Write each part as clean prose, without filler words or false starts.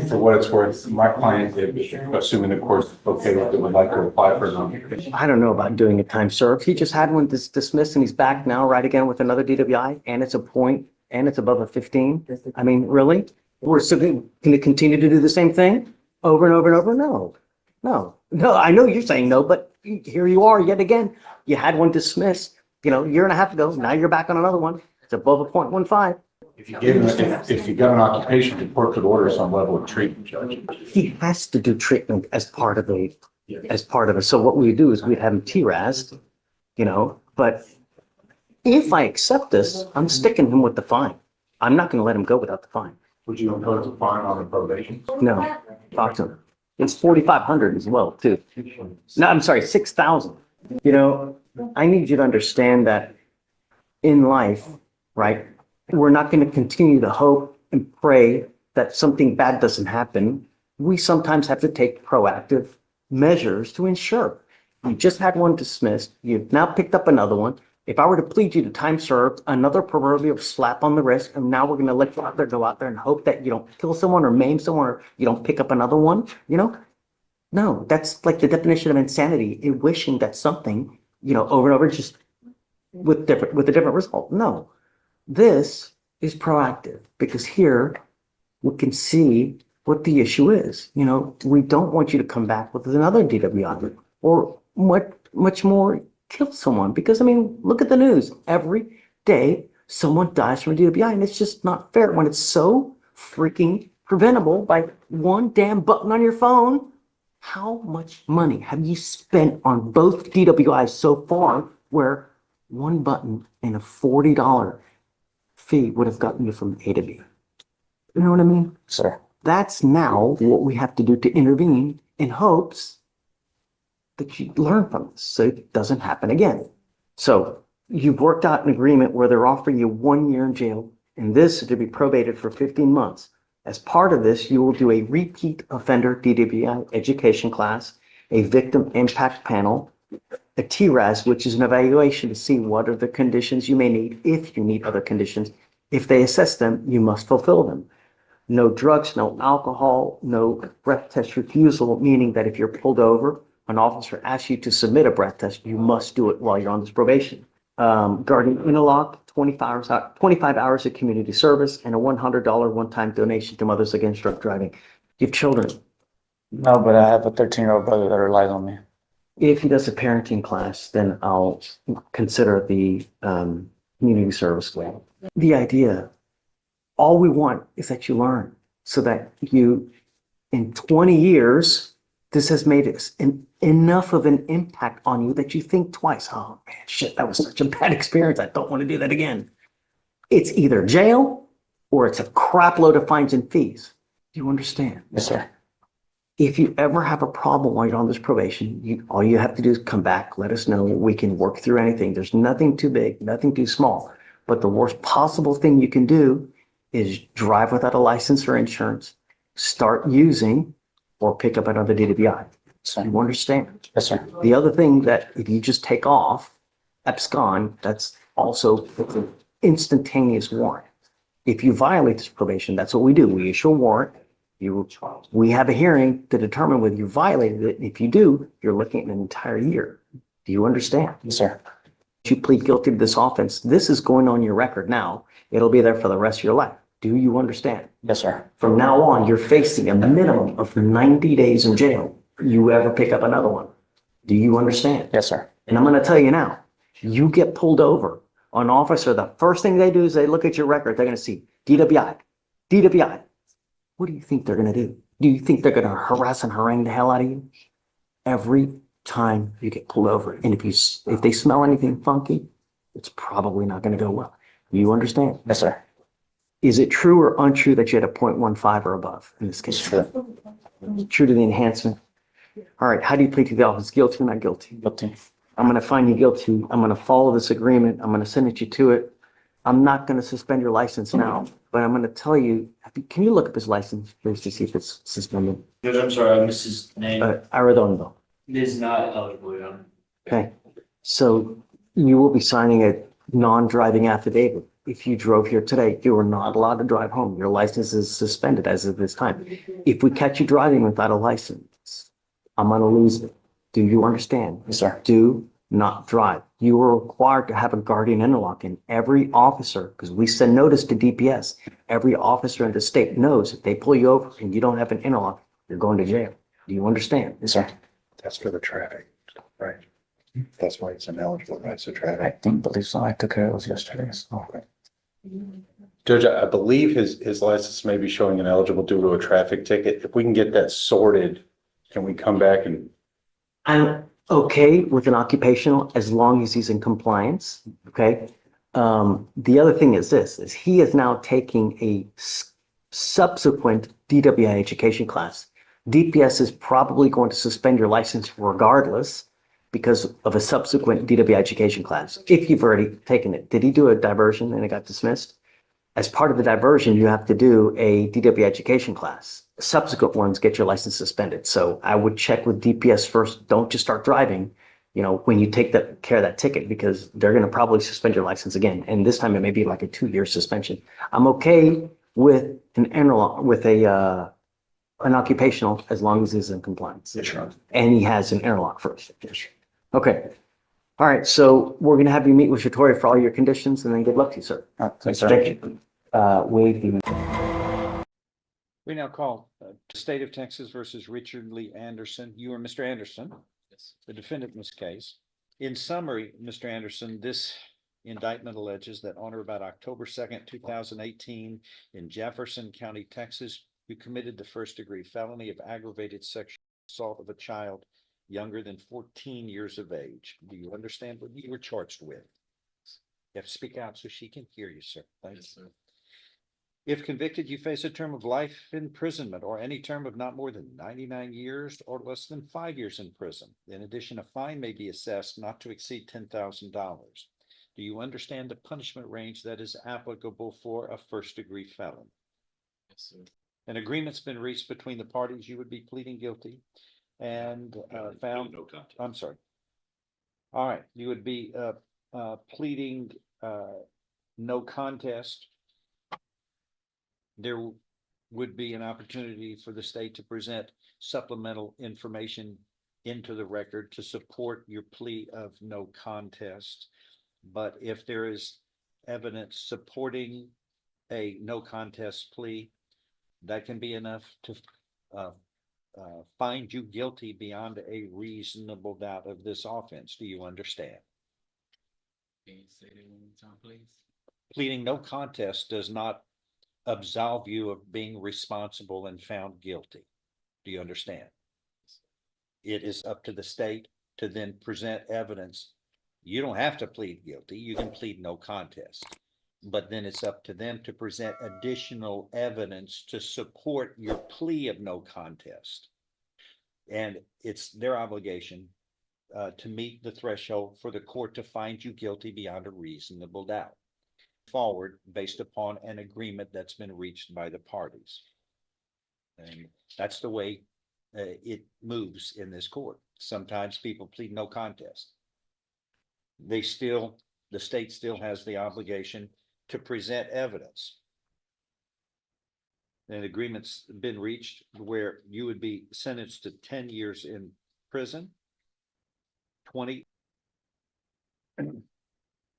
For what it's worth, my client, assuming the court's okay with it, would like to apply for an. I don't know about doing a time served. He just had one dismissed and he's back now, right again with another DWI, and it's a point and it's above a 15. I mean, really? We're still going to continue to do the same thing over and over and over? No. I know you're saying no, but here you are yet again. You had one dismissed, a year and a half ago. Now you're back on another one. It's above a 0.15. If you got an occupation, the court could order some level of treatment, Judge. He has to do treatment as part of it. So what we do is we have him TRAS'd, but if I accept this, I'm sticking him with the fine. I'm not going to let him go without the fine. Would you impose a fine on the probation? No, talk to him. It's 4,500 as well, too. No, I'm sorry, 6,000. I need you to understand that in life, right, we're not going to continue to hope and pray that something bad doesn't happen. We sometimes have to take proactive measures to ensure. You just had one dismissed. You've now picked up another one. If I were to plead you to time served, another proverbial slap on the wrist, and now we're going to let you go out there and hope that you don't kill someone or maim someone or you don't pick up another one, No, that's like the definition of insanity, wishing that something, over and over, just with a different result. No, this is proactive because here we can see what the issue is. We don't want you to come back with another DWI or much more kill someone because, look at the news. Every day someone dies from a DWI and it's just not fair when it's so freaking preventable by one damn button on your phone. How much money have you spent on both DWIs so far where one button and a $40 fee would have gotten you from A to B? You know what I mean? Sir. That's now what we have to do to intervene in hopes that you learn from this so it doesn't happen again. So you've worked out an agreement where they're offering you 1 year in jail and this to be probated for 15 months. As part of this, you will do a repeat offender DWI education class, a victim impact panel, a TRAS, which is an evaluation to see what are the conditions you may need if you need other conditions. If they assess them, you must fulfill them. No drugs, no alcohol, no breath test refusal, meaning that if you're pulled over, an officer asks you to submit a breath test, you must do it while you're on this probation. Guardian interlock, 25 hours of community service, and a $100 one-time donation to Mothers Against Drug Driving. You have children. No, but I have a 13-year-old brother that relies on me. If he does a parenting class, then I'll consider the community service way. The idea, all we want is that you learn so that you, in 20 years, this has made enough of an impact on you that you think twice. Oh man, shit, that was such a bad experience. I don't want to do that again. It's either jail or it's a crap load of fines and fees. Do you understand? Yes, sir. If you ever have a problem while you're on this probation, all you have to do is come back, let us know. We can work through anything. There's nothing too big, nothing too small. But the worst possible thing you can do is drive without a license or insurance, start using, or pick up another DWI. So you understand? Yes, sir. The other thing that if you just take off, abscond, that's also an instantaneous warrant. If you violate this probation, that's what we do. We issue a warrant. We have a hearing to determine whether you violated it. If you do, you're looking at an entire year. Do you understand? Yes, sir. If you plead guilty to this offense, this is going on your record now. It'll be there for the rest of your life. Do you understand? Yes, sir. From now on, you're facing a minimum of 90 days in jail. You ever pick up another one. Do you understand? Yes, sir. And I'm going to tell you now, you get pulled over. An officer, the first thing they do is they look at your record. They're going to see DWI, DWI. What do you think they're going to do? Do you think they're going to harass and harangue the hell out of you? Every time you get pulled over. And if they smell anything funky, it's probably not going to go well. You understand? Yes, sir. Is it true or untrue that you had a 0.15 or above in this case? It's true. True to the enhancement. All right. How do you plead to the offense? Guilty or not guilty? Guilty. I'm going to find you guilty. I'm going to follow this agreement. I'm going to send you to it. I'm not going to suspend your license now, but I'm going to tell you, can you look up his license, please, to see if it's suspended? Judge, I'm sorry, I missed his name. Arredondo. It is not eligible, Your Honor. Okay. So you will be signing a non-driving affidavit. if you drove here today, you are not allowed to drive home. Your license is suspended as of this time. If we catch you driving without a license, I'm gonna lose it. Do you understand? Yes, sir. Do not drive. You are required to have a guardian interlock, and every officer, because we send notice to DPS, every officer in the state knows if they pull you over and you don't have an interlock, you're going to jail. Do you understand? Yes, sir. That's for the traffic, right? That's why it's ineligible, right? So I traffic. think, believe so. I took care of those yesterday. So. Judge, I believe his license may be showing ineligible due to a traffic ticket. If we can get that sorted, can we come back and, I'm okay with an occupational as long as he's in compliance, okay? The other thing is this, is he is now taking a subsequent DWI education class. DPS is probably going to suspend your license regardless because of a subsequent DWI education class, if you've already taken it. Did he do a diversion and it got dismissed? As part of the diversion, you have to do a DW education class. Subsequent ones get your license suspended. So I would check with DPS first. Don't just start driving, when you take care of that ticket, because they're going to probably suspend your license again. And this time it may be like a 2-year suspension. I'm okay with an occupational as long as he's in compliance. Yes, Your Honor. And he has an interlock first. Okay. All right. So we're going to have you meet with Shatori for all your conditions, and then good luck to you, sir. Thanks, sir. Thank you. Waive the We now call State of Texas versus Richard Lee Anderson. You are Mr. Anderson. Yes. The defendant in this case. In summary, Mr. Anderson, this indictment alleges that on or about October 2nd, 2018, in Jefferson County, Texas, you committed the first-degree felony of aggravated sexual assault of a child younger than 14 years of age. Do you understand what you were charged with? You have to speak out so she can hear you, sir. Thanks. Yes, sir. If convicted, you face a term of life imprisonment or any term of not more than 99 years or less than 5 years in prison. In addition, a fine may be assessed not to exceed $10,000. Do you understand the punishment range that is applicable for a first-degree felon? Yes, sir. An agreement's been reached between the parties. You would be pleading guilty and found. No contest. I'm sorry. All right, you would be pleading no contest. There would be an opportunity for the state to present supplemental information into the record to support your plea of no contest. But if there is evidence supporting a no contest plea, that can be enough to find you guilty beyond a reasonable doubt of this offense. Do you understand? Can you say that one more time, please? Pleading no contest does not absolve you of being responsible and found guilty. Do you understand? It is up to the state to then present evidence. You don't have to plead guilty. You can plead no contest, but then it's up to them to present additional evidence to support your plea of no contest. And it's their obligation to meet the threshold for the court to find you guilty beyond a reasonable doubt forward based upon an agreement that's been reached by the parties. And that's the way it moves in this court. Sometimes people plead no contest. The state still has the obligation to present evidence. An agreement's been reached where you would be sentenced to 10 years in prison, 20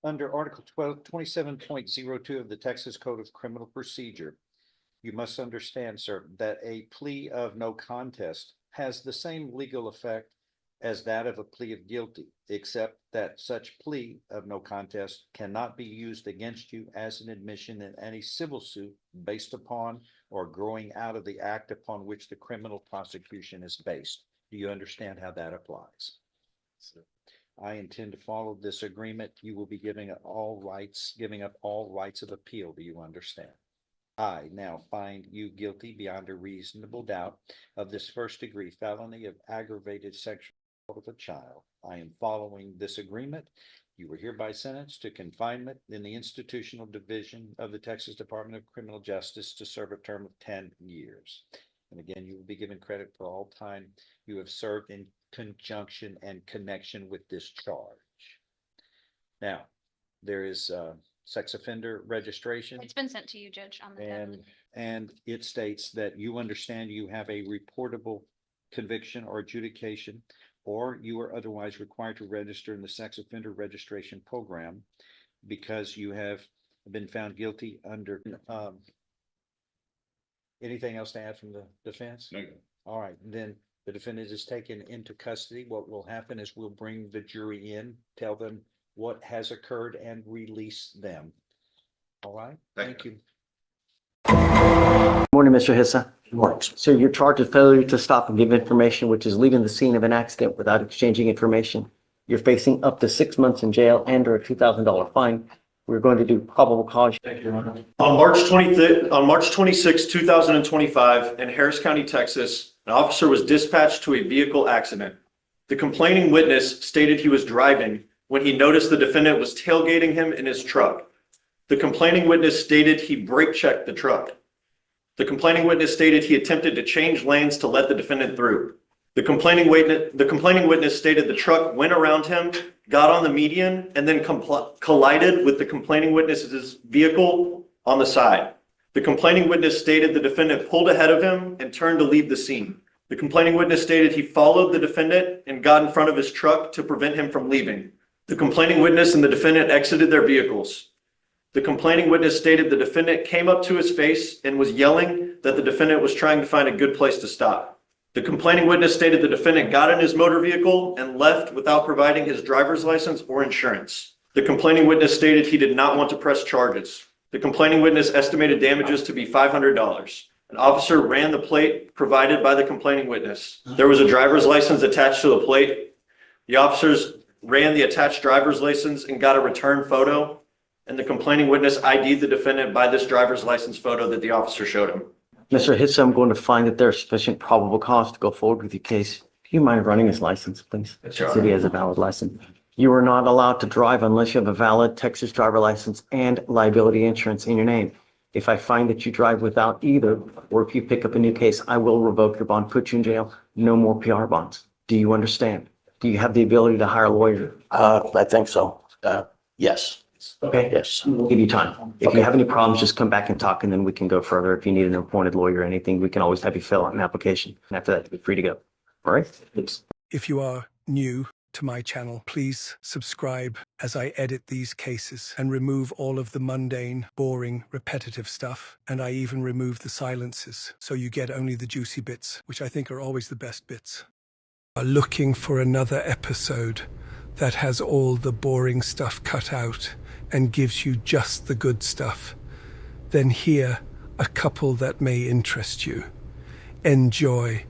under Article 27.02 of the Texas Code of Criminal Procedure. You must understand, sir, that a plea of no contest has the same legal effect as that of a plea of guilty, except that such plea of no contest cannot be used against you as an admission in any civil suit based upon or growing out of the act upon which the criminal prosecution is based. Do you understand how that applies? Sir. I intend to follow this agreement. You will be giving up all rights of appeal. Do you understand? I now find you guilty beyond a reasonable doubt of this first-degree felony of aggravated sexual assault of a child. I am following this agreement. You were hereby sentenced to confinement in the institutional division of the Texas Department of Criminal Justice to serve a term of 10 years. And again, you will be given credit for all time you have served in conjunction and connection with this charge. Now, there is sex offender registration. It's been sent to you, Judge, on the And, tablet. and it states that you understand you have a reportable conviction or adjudication, or you are otherwise required to register in the sex offender registration program because you have been found guilty under, anything else to add from the defense? No. All right, then the defendant is taken into custody. What will happen is we'll bring the jury in, tell them what has occurred and release them. All right, thank you. Morning, Mr. Hissa. So you're charged with failure to stop and give information, which is leaving the scene of an accident without exchanging information. You're facing up to 6 months in jail and or a $2,000 fine. We're going to do probable cause. On March 26, 2025, in Harris County, Texas, an officer was dispatched to a vehicle accident. The complaining witness stated he was driving when he noticed the defendant was tailgating him in his truck. The complaining witness stated he brake checked the truck. The complaining witness stated he attempted to change lanes to let the defendant through. The complaining witness stated the truck went around him, got on the median, and then collided with the complaining witness's vehicle on the side. The complaining witness stated the defendant pulled ahead of him and turned to leave the scene. The complaining witness stated he followed the defendant and got in front of his truck to prevent him from leaving. The complaining witness and the defendant exited their vehicles. The complaining witness stated the defendant came up to his face and was yelling that the defendant was trying to find a good place to stop. The complaining witness stated the defendant got in his motor vehicle and left without providing his driver's license or insurance. The complaining witness stated he did not want to press charges. The complaining witness estimated damages to be $500. An officer ran the plate provided by the complaining witness. There was a driver's license attached to the plate. The officers ran the attached driver's license and got a return photo, and the complaining witness ID'd the defendant by this driver's license photo that the officer showed him. Mr. Hitsa, I'm going to find that there's sufficient probable cause to go forward with your case. Do you mind running his license, please? Yes, Your The city Honor. has a valid license. You are not allowed to drive unless you have a valid Texas driver license and liability insurance in your name. If I find that you drive without either, or if you pick up a new case, I will revoke your bond, put you in jail. No more PR bonds. Do you understand? Do you have the ability to hire a lawyer? I think so. Yes, Okay. yes. We'll give you time. If you have any problems, just come back and talk, and then we can go further. If you need an appointed lawyer or anything, we can always have you fill out an application. And after that, you're free to go. All right? Thanks. If you are new to my channel, please subscribe as I edit these cases and remove all of the mundane, boring, repetitive stuff. And I even remove the silences, so you get only the juicy bits, which I think are always the best bits. Are looking for another episode that has all the boring stuff cut out and gives you just the good stuff, then here a couple that may interest you. Enjoy.